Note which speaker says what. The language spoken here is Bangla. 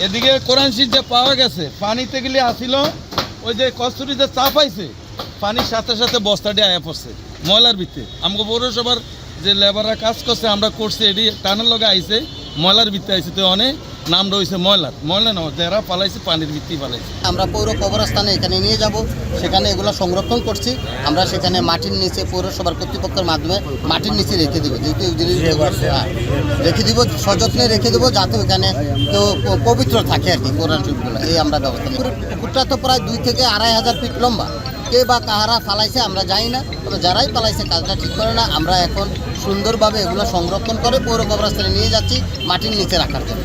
Speaker 1: এদিকে কোরআন শরীফ যে পাওয়া গেছে পানিতে গেলে আসিল ওই যে কস্তুরি যে চাপ আইছে পানির সাথে সাথে বস্তাটি আয়া পড়ছে ময়লার ভিতরে আমাকে পৌরসভার যে লেবাররা কাজ করছে আমরা করছি এটি টানের লগে আইছে ময়লার ভিতরে আইছে তো অনেক নাম রয়েছে ময়লা না যারা পালাইছে পানির ভিত্তি পালাইছে। আমরা পৌর কবরস্থানে এখানে নিয়ে যাব, সেখানে এগুলো সংরক্ষণ করছি। আমরা সেখানে মাটির নিচে পৌরসভার কর্তৃপক্ষের মাধ্যমে মাটির নিচে রেখে দেবো, যেহেতু রেখে দিব, সযত্নে রেখে দেবো যাতে ওখানে কেউ পবিত্র থাকে আর কি কোরআন শরীফগুলো। এই আমরা ব্যবস্থা পুকুরটা তো প্রায় 2 থেকে 2.5 ফিট লম্বা। কে বা কাহারা ফালাইছে আমরা জানি না, তবে যারাই পালাইছে কাজটা ঠিক করে না। আমরা এখন সুন্দরভাবে এগুলো সংরক্ষণ করে পৌর কবরস্থানে নিয়ে যাচ্ছি মাটির নিচে রাখার জন্য।